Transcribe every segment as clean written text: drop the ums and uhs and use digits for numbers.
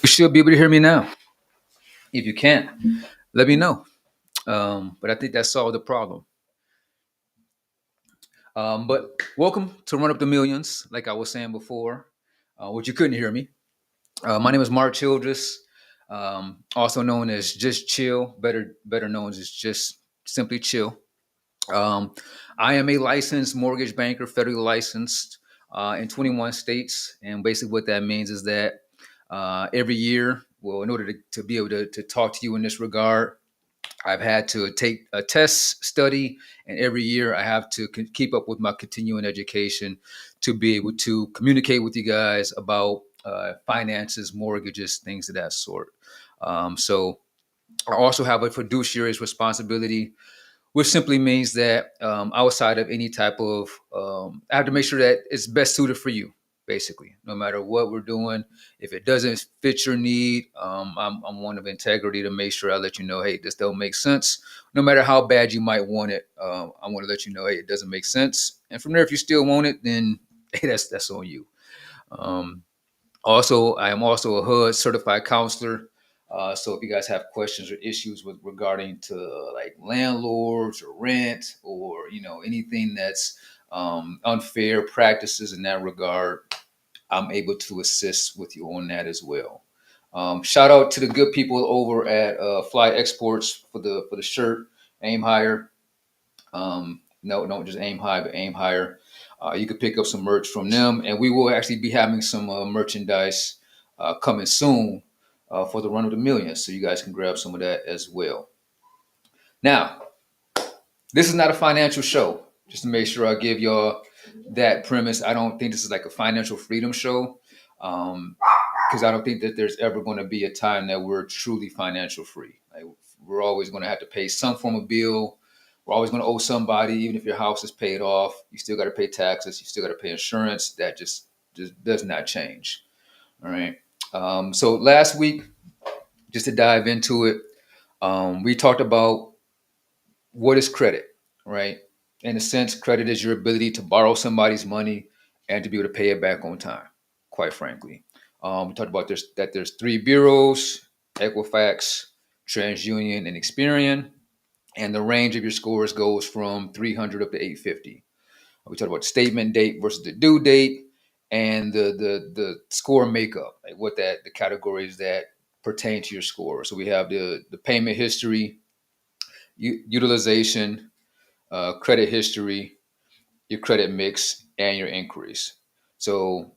You should be able to hear me now. If you can't, let me know. But I think that solved the problem. But welcome to Run Up the Millions, like I was saying before, which you couldn't hear me. My name is Mark Childress, also known as Just Chill, better known as just simply Chill. Um, I am a licensed mortgage banker, federally licensed in 21 states, and basically what that means is that every year, well, in order to be able to talk to you in this regard, I've had to take a test study, and every year I have to keep up with my continuing education to be able to communicate with you guys about finances, mortgages, things of that sort. So I also have a fiduciary responsibility, which simply means that outside of any type of, I have to make sure that it's best suited for you. Basically, no matter what we're doing, if it doesn't fit your need, I'm one of integrity to make sure I let you know, hey, this don't make sense. No matter how bad you might want it, I want to let you know, hey, it doesn't make sense. And from there, if you still want it, then hey, that's on you. Um, Also, I am also a HUD certified counselor. So if you guys have questions or issues with regarding to like landlords or rent or anything that's unfair practices in that regard, I'm able to assist with you on that as well. Shout out to the good people over at Fly Exports for the shirt. Aim higher. No, don't just aim high, but aim higher. You could pick up some merch from them, and we will actually be having some merchandise coming soon for the Run of the Millions, so you guys can grab some of that as well. Now, this is not a financial show. Just to make sure I give y'all that premise, I don't think this is like a financial freedom show, because I don't think that there's ever going to be a time that we're truly financial free. Like, we're always going to have to pay some form of bill. We're always going to owe somebody, even if your house is paid off. You still got to pay taxes. You still got to pay insurance. That just does not change. All right. So last week, just to dive into it, we talked about what is credit, right? In a sense, credit is your ability to borrow somebody's money and to be able to pay it back on time. Quite frankly, we talked about there's three bureaus: Equifax, TransUnion, and Experian, and the range of your scores goes from 300 up to 850. We talked about statement date versus the due date, and the score makeup, like what that the categories that pertain to your score. So we have the payment history, utilization, credit history, your credit mix, and your inquiries. So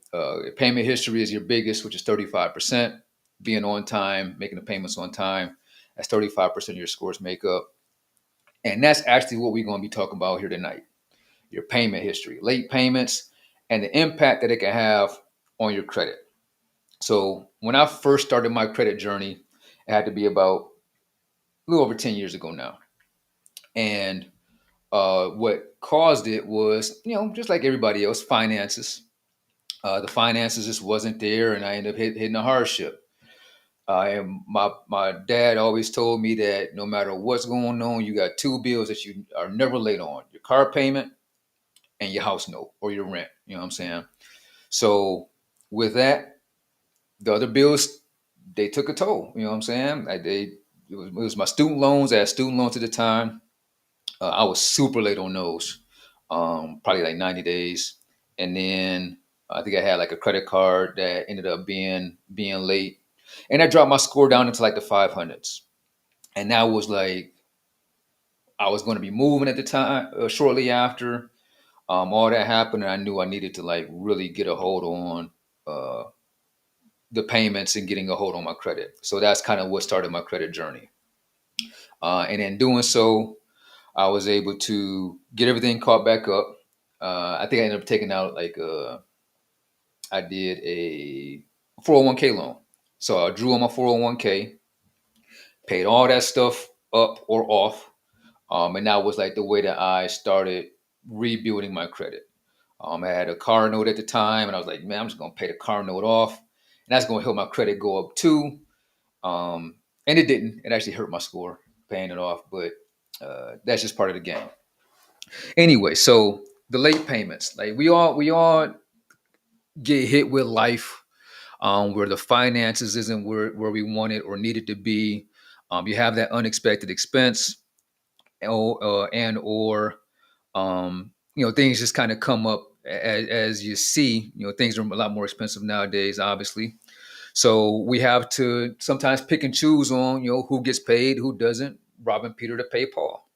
payment history is your biggest, which is 35%. Being on time, making the payments on time, that's 35% of your scores make up. And that's actually what we're going to be talking about here tonight. Your payment history, late payments, and the impact that it can have on your credit. So when I first started my credit journey, it had to be about a little over 10 years ago now. And what caused it was, just like everybody else, finances. The finances just wasn't there, and I ended up hitting a hardship. And my dad always told me that no matter what's going on, you got two bills that you are never late on: your car payment and your house note or your rent. You know what I'm saying? So with that, the other bills, they took a toll. You know what I'm saying? It was my student loans. I had student loans at the time. I was super late on those, probably like 90 days. And then I think I had like a credit card that ended up being late, and that dropped my score down into like the 500s. And that was like I was going to be moving at the time, shortly after. All that happened, and I knew I needed to like really get a hold on uh, the payments and getting a hold on my credit. So that's kind of what started my credit journey. And in doing so, I was able to get everything caught back up. I think I ended up taking out like I did a 401k loan. So I drew on my 401k, paid all that stuff up or off, and that was like the way that I started rebuilding my credit. I had a car note at the time, and I was like, man, I'm just gonna pay the car note off, and that's gonna help my credit go up too. And it didn't. It actually hurt my score paying it off, but that's just part of the game. Anyway, so the late payments, like we all get hit with life. where the finances isn't where we want it or need it to be. You have that unexpected expense, and or things just kind of come up as you see. Things are a lot more expensive nowadays, obviously. So we have to sometimes pick and choose on who gets paid, who doesn't, robbing Peter to pay Paul.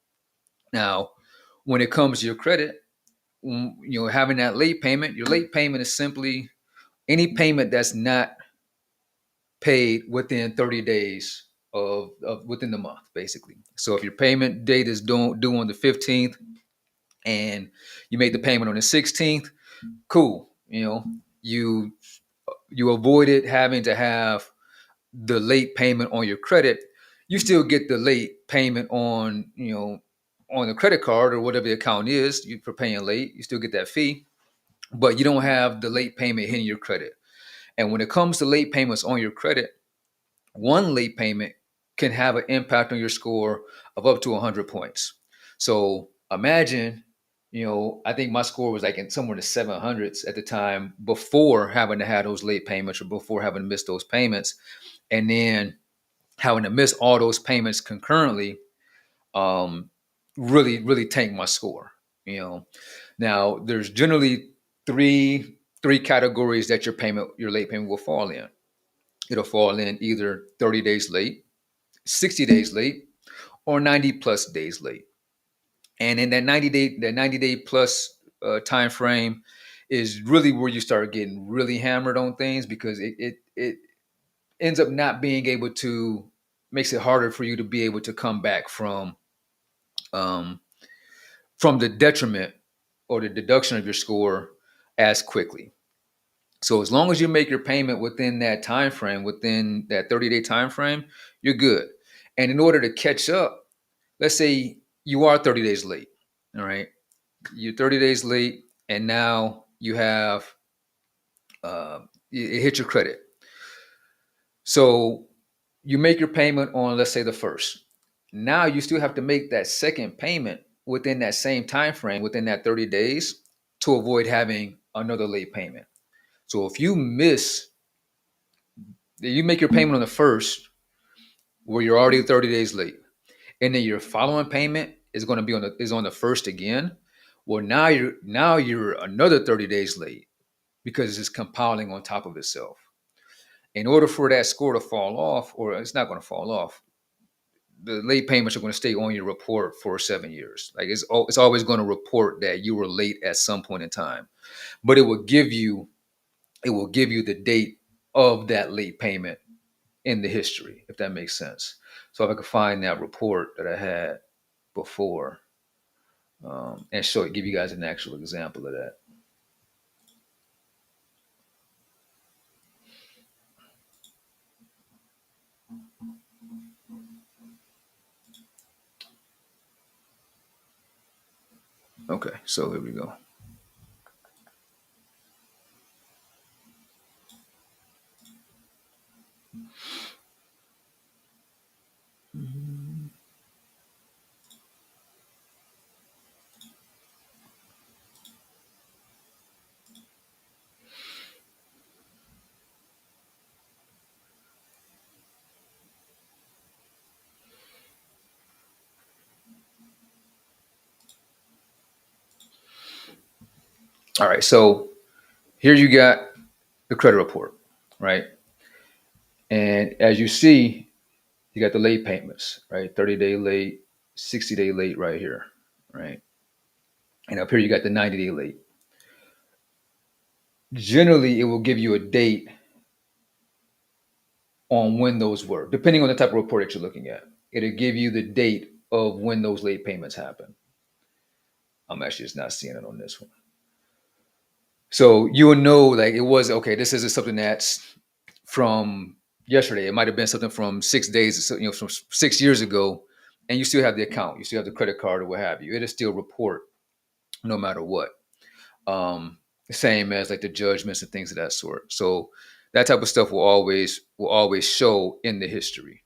Now, when it comes to your credit, having that late payment, your late payment is simply any payment that's not paid within 30 days of within the month, basically. So if your payment date is due on the 15th and you made the payment on the 16th, cool. You you avoided having to have the late payment on your credit. You still get the late payment on the credit card or whatever the account is for paying late. You still get that fee, but you don't have the late payment hitting your credit. And when it comes to late payments on your credit, one late payment can have an impact on your score of up to 100 points. So imagine, I think my score was like in somewhere in the 700s at the time before having to have those late payments or before having to miss those payments. And then having to miss all those payments concurrently um, really tanked my score. Now there's generally three categories that your late payment will fall in. It'll fall in either 30 days late, 60 days late, or 90 plus days late. And in that 90-day plus time frame is really where you start getting really hammered on things, because it ends up not being able to makes it harder for you to be able to come back um, from the detriment or the deduction of your score as quickly. So as long as you make your payment within that time frame, within that 30-day time frame, you're good. And in order to catch up, let's say you are 30 days late. All right. You're 30 days late, and now you have it hit your credit. So you make your payment on, let's say, the first. Now you still have to make that second payment within that same time frame, within that 30 days, to avoid having another late payment. So if you make your payment on the first, where you're already 30 days late, and then your following payment is going to be on the first again. Well, now you're another 30 days late, because it's compounding on top of itself. In order for that score to fall off, or it's not going to fall off, the late payments are going to stay on your report for 7 years. Like it's always going to report that you were late at some point in time, but it will give you the date of that late payment in the history, if that makes sense. So if I could find that report that I had before, and give you guys an actual example of that. Okay, so here we go. All right, so here you got the credit report, right? And as you see, you got the late payments, right? 30-day late, 60-day late right here, right? And up here you got the 90-day late. Generally, it will give you a date on when those were, depending on the type of report that you're looking at. It'll give you the date of when those late payments happen. I'm actually just not seeing it on this one. So you will know, like, it was okay. This isn't something that's from yesterday. It might have been something from 6 days, from 6 years ago, and you still have the account, you still have the credit card or what have you. It'll still report no matter what. Same as like the judgments and things of that sort. So that type of stuff will always show in the history.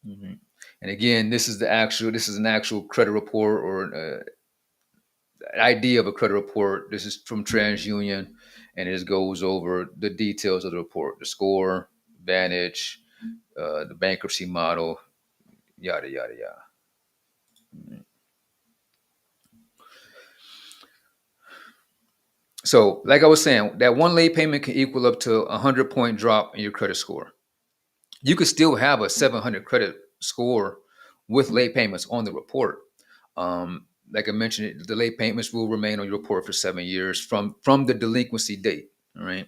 Mhm. And again, this is an actual credit report, or an idea of a credit report. This is from TransUnion, and it just goes over the details of the report, the score, Vantage, the bankruptcy model, yada yada yada. So, like I was saying, that one late payment can equal up to 100-point drop in your credit score. You could still have a 700 credit score with late payments on the report. Like I mentioned, the late payments will remain on your report for 7 years from the delinquency date. All right.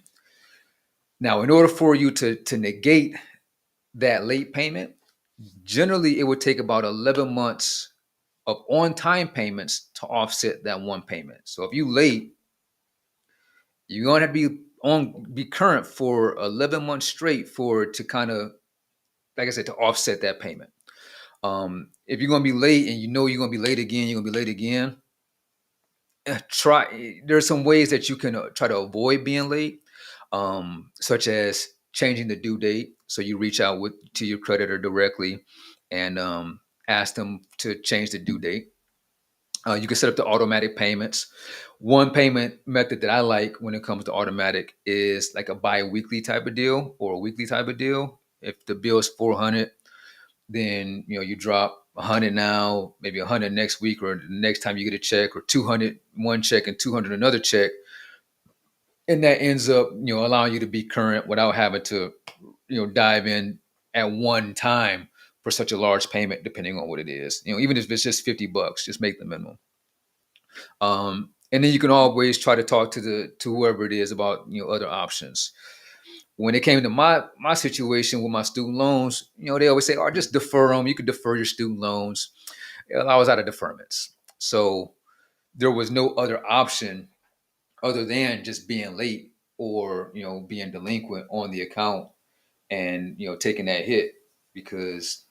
Now, in order for you to negate that late payment, generally it would take about 11 months of on-time payments to offset that one payment. So if you late, you're going to be current for 11 months straight for it to kind of, like I said, to offset that payment. If you're going to be late and you know you're going to be late again, you're going to be late again. There's some ways that you can try to avoid being late, such as changing the due date. So you reach out to your creditor directly and ask them to change the due date. You can set up the automatic payments. One payment method that I like when it comes to automatic is like a bi-weekly type of deal or a weekly type of deal. If the bill is 400, then you drop 100 now, maybe 100 next week, or the next time you get a check, or 200 one check and 200 another check, and that ends up allowing you to be current without having to dive in at one time for such a large payment, depending on what it is. Even if it's just $50, just make the minimum. And then you can always try to talk to whoever it is about other options. When it came to my situation with my student loans, they always say, "Oh, just defer them. You could defer your student loans." I was out of deferments, so there was no other option other than just being late or being delinquent on the account and taking that hit, because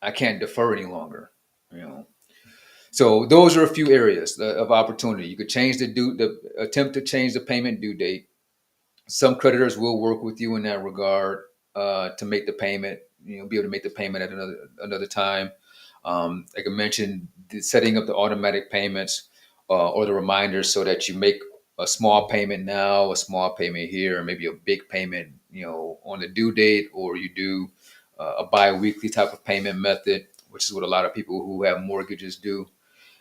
I can't defer any longer. You know, so those are a few areas of opportunity. You could change the attempt to change the payment due date. Some creditors will work with you in that regard to make the payment. Be able to make the payment at another time. Like I mentioned, setting up the automatic payments or the reminders so that you make a small payment now, a small payment here, or maybe a big payment, on the due date, or you do a bi-weekly type of payment method, which is what a lot of people who have mortgages do.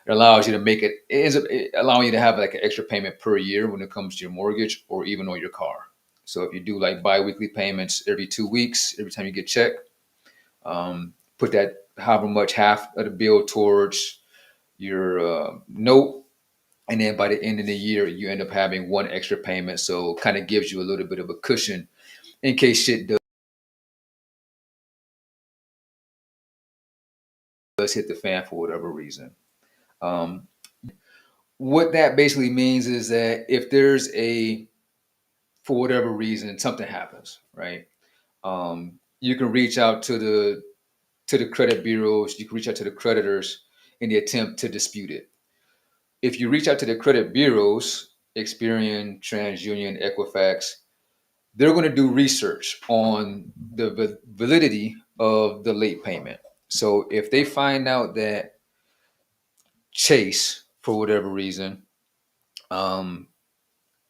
It allows you to it ends up allowing you to have like an extra payment per year when it comes to your mortgage or even on your car. So if you do like bi-weekly payments every 2 weeks, every time you get checked, put that however much, half of the bill towards your note, and then by the end of the year you end up having one extra payment, so kind of gives you a little bit of a cushion in case shit does hit the fan for whatever reason. um, what that basically means is that if there's for whatever reason something happens, right, you can reach out to the credit bureaus, you can reach out to the creditors in the attempt to dispute it. If you reach out to the credit bureaus, Experian, TransUnion, Equifax, they're going to do research on the validity of the late payment. So if they find out that Chase, for whatever reason, um,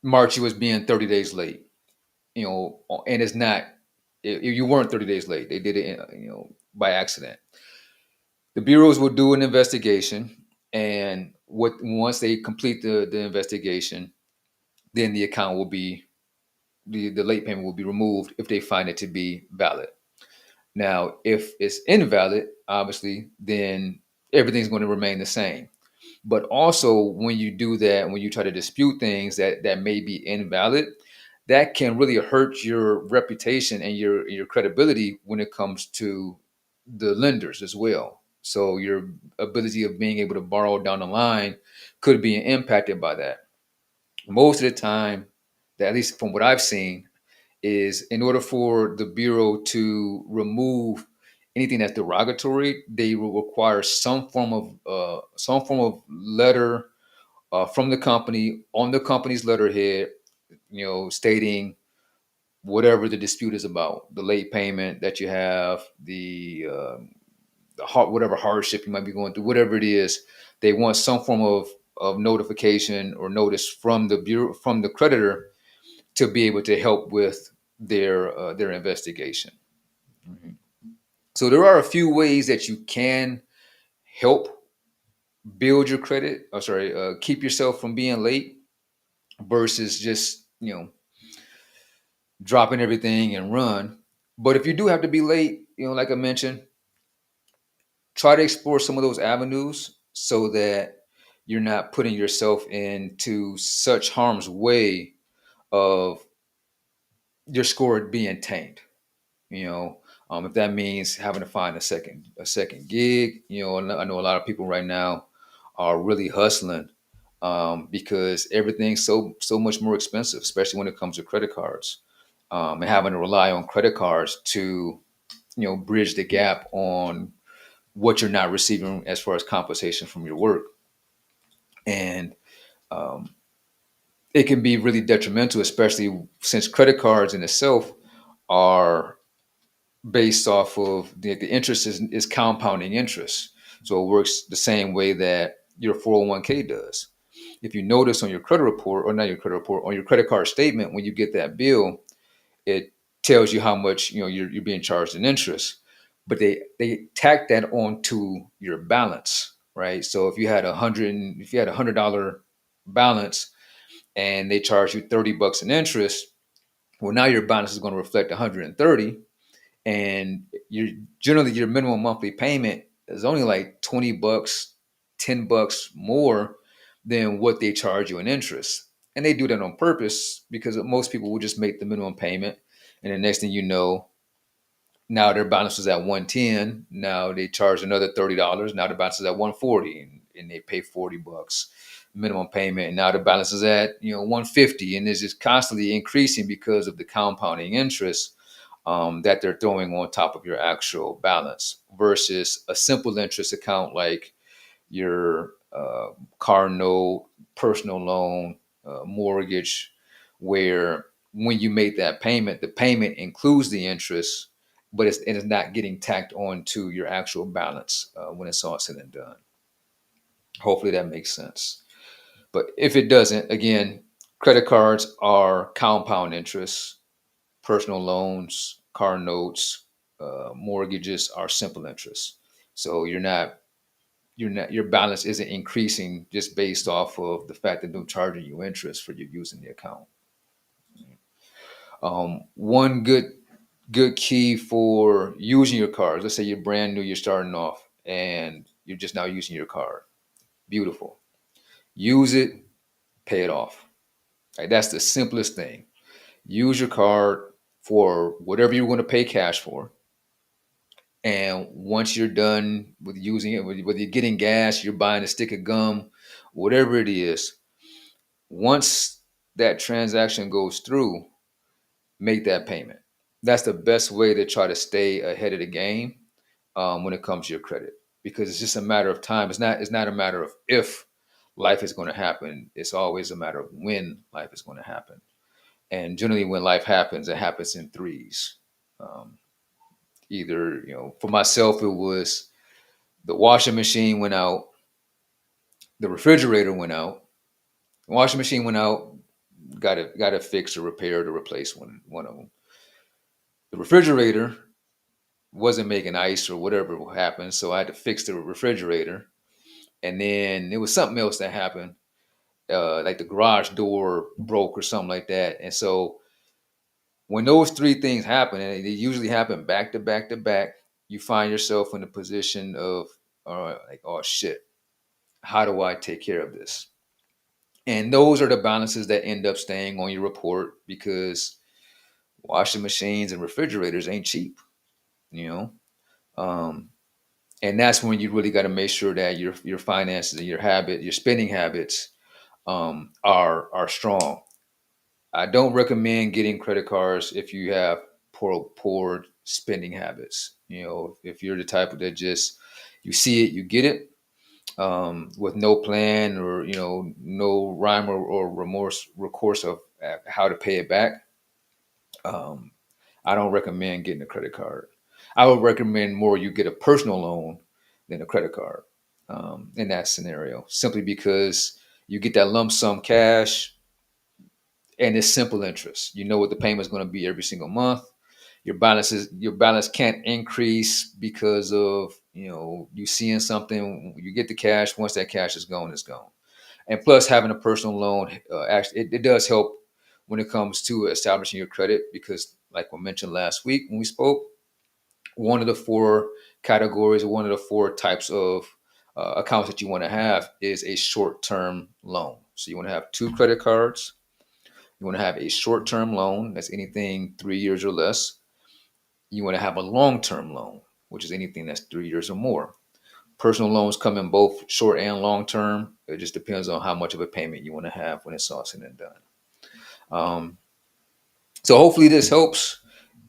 marked you as being 30 days late, and it's not, you weren't 30 days late, they did it, by accident. The bureaus will do an investigation, and once they complete the investigation, then the account will be the late payment will be removed if they find it to be valid. Now, if it's invalid, obviously, then everything's going to remain the same. But also, when you do that, when you try to dispute things that may be invalid, that can really hurt your reputation and your credibility when it comes to the lenders as well. So your ability of being able to borrow down the line could be impacted by that. Most of the time, that at least from what I've seen, is in order for the bureau to remove anything that's derogatory, they will require some form of letter from the company on the company's letterhead, stating whatever the dispute is about, the late payment that you have, whatever hardship you might be going through, whatever it is. They want some form of notification or notice from the bureau, from the creditor, to be able to help with their investigation. Mhm. So there are a few ways that you can help build your credit. Or sorry, keep yourself from being late versus just dropping everything and run. But if you do have to be late, like I mentioned, try to explore some of those avenues so that you're not putting yourself into such harm's way of your score being tanked. you know if that means having to find a second gig. I know a lot of people right now are really hustling, because everything's so much more expensive, especially when it comes to credit cards, and having to rely on credit cards to bridge the gap on what you're not receiving as far as compensation from your work. And um, it can be really detrimental, especially since credit cards in itself are based off of the interest is compounding interest. So it works the same way that your 401k does. If you notice on your credit report, or not your credit report, on your credit card statement, when you get that bill, it tells you how much you're being charged in interest. But they tack that onto your balance, right? So if you had $100 balance and they charge you $30 in interest, well, now your balance is going to reflect 130, and your minimum monthly payment is only like $20, $10 more than what they charge you in interest. And they do that on purpose because most people will just make the minimum payment, and the next thing you know, now their balance is at 110. Now they charge another $30. Now the balance is at 140, and they pay $40 minimum payment. And now the balance is at 150, and it's just constantly increasing because of the compounding interest that they're throwing on top of your actual balance, versus a simple interest account like your car note, personal loan, mortgage, where when you make that payment, the payment includes the interest, but it's not getting tacked on to your actual balance when it's all said and done. Hopefully that makes sense. But if it doesn't, again, credit cards are compound interest. Personal loans, car notes, mortgages are simple interest. So your balance isn't increasing just based off of the fact that they're charging you interest for you using the account. One good key for using your cards. Let's say you're brand new, you're starting off, and you're just now using your card. Beautiful. Use it, pay it off. Like, that's the simplest thing. Use your card for whatever you're going to pay cash for. And once you're done with using it, whether you're getting gas, you're buying a stick of gum, whatever it is, once that transaction goes through, make that payment. That's the best way to try to stay ahead of the game when it comes to your credit, because it's just a matter of time. It's not a matter of if life is going to happen. It's always a matter of when life is going to happen. And generally, when life happens, it happens in threes. Um, Either for myself, it was the washing machine went out, the refrigerator went out, the washing machine went out, got to fix or repair to replace one of them. The refrigerator wasn't making ice or whatever happened, so I had to fix the refrigerator. And then there was something else that happened, like the garage door broke or something like that. And so when those three things happen, and they usually happen back to back to back, you find yourself in a position of, like, oh shit, how do I take care of this? And those are the balances that end up staying on your report, because washing machines and refrigerators ain't cheap, you know. Um, and that's when you really got to make sure that your finances and your spending habits, are strong. I don't recommend getting credit cards if you have poor spending habits. If you're the type of that just, you see it, you get it, with no plan, or no rhyme or remorse recourse of how to pay it back. um, I don't recommend getting a credit card. I would recommend more you get a personal loan than a credit card, in that scenario, simply because you get that lump sum cash and it's simple interest. You know what the payment is going to be every single month. Your balance can't increase because of you seeing something. You get the cash. Once that cash is gone, it's gone. And plus, having a personal loan actually it does help when it comes to establishing your credit, because, like we mentioned last week when we spoke, one of the four categories, one of the four types of accounts that you want to have is a short-term loan. So you want to have two credit cards. You want to have a short-term loan that's anything 3 years or less. You want to have a long-term loan, which is anything that's 3 years or more. Personal loans come in both short and long term. It just depends on how much of a payment you want to have when it's all said and done. Um, so hopefully this helps.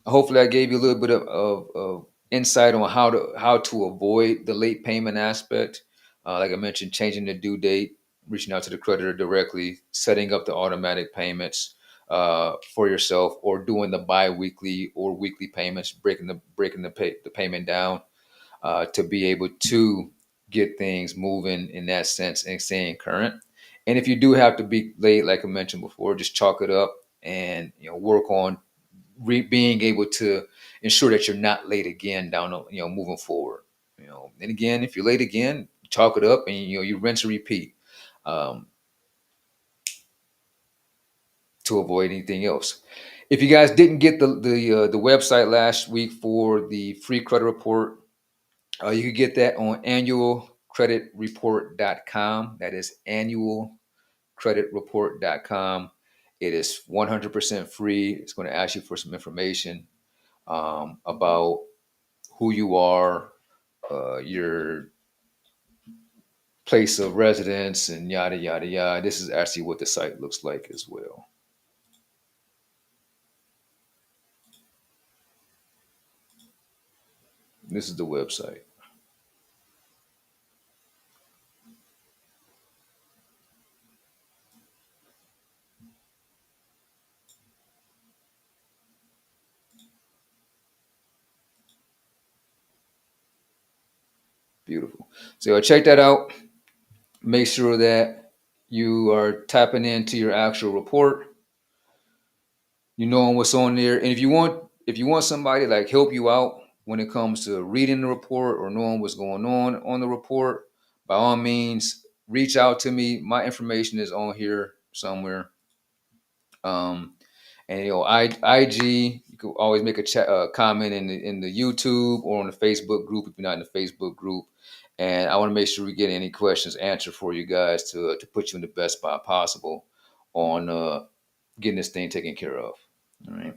Hopefully I gave you a little bit of insight on how to avoid the late payment aspect. Like I mentioned, changing the due date, reaching out to the creditor directly, setting up the automatic payments for yourself, or doing the biweekly or weekly payments, breaking the payment down to be able to get things moving in that sense and staying current. And if you do have to be late, like I mentioned before, just chalk it up and work on being able to ensure that you're not late again moving forward. And again, if you're late again, chalk it up and you rinse and repeat um, to avoid anything else. If you guys didn't get the website last week for the free credit report, you can get that on annualcreditreport.com. That is annualcreditreport.com. It is 100% free. It's going to ask you for some information about who you are, your place of residence, and yada, yada, yada. This is actually what the site looks like as well. This is the website. Beautiful. So check that out. Make sure that you are tapping into your actual report. You know what's on there. And if you want somebody like help you out when it comes to reading the report or knowing what's going on the report, by all means, reach out to me. My information is on here somewhere. Um, and IG, you can always make a chat, comment in the YouTube or on the Facebook group if you're not in the Facebook group. And I want to make sure we get any questions answered for you guys to put you in the best spot possible on getting this thing taken care of. All right.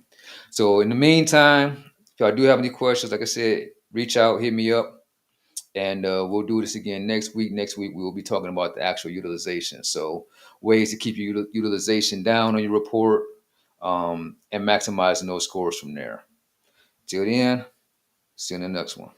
So in the meantime, if y'all do have any questions, like I said, reach out, hit me up, and we'll do this again next week. Next week we will be talking about the actual utilization. So ways to keep your utilization down on your report, and maximizing those scores from there. Till then, see you in the next one.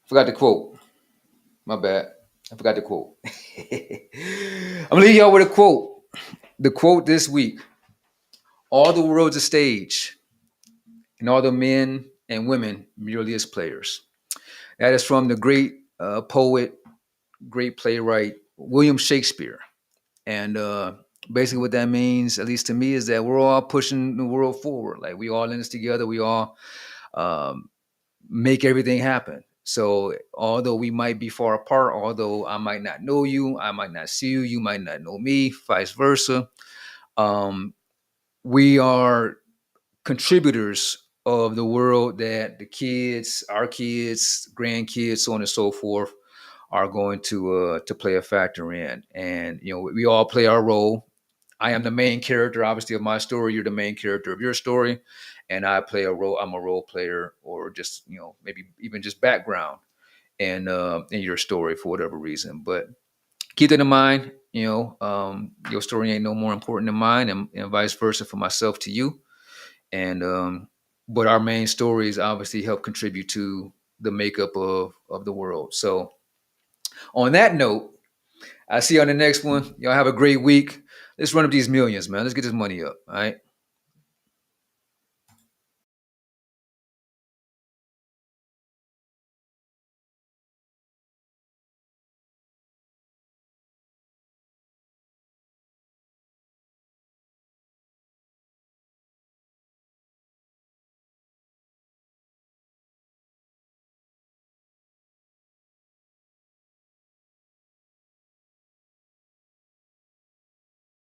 Forgot the quote. My bad. I forgot the quote. I'm gonna leave y'all with a quote. The quote this week: "All the world's a stage, and all the men and women merely as players." That is from the great poet, great playwright William Shakespeare. And basically, what that means, at least to me, is that we're all pushing the world forward. Like we all in this together. We all um, make everything happen. So although we might be far apart, although I might not know you, I might not see you, you might not know me, vice versa, um, we are contributors of the world that the kids, our kids, grandkids, so on and so forth, are going to play a factor in. And we all play our role. I am the main character, obviously, of my story. You're the main character of your story, and I play a role. I'm a role player, or just maybe even just background in your story for whatever reason. But keep that in mind. Your story ain't no more important than mine, and vice versa for myself to you. And but our main stories obviously help contribute to the makeup of the world. So on that note, I'll see you on the next one. Y'all have a great week. Let's run up these millions, man. Let's get this money up. All right.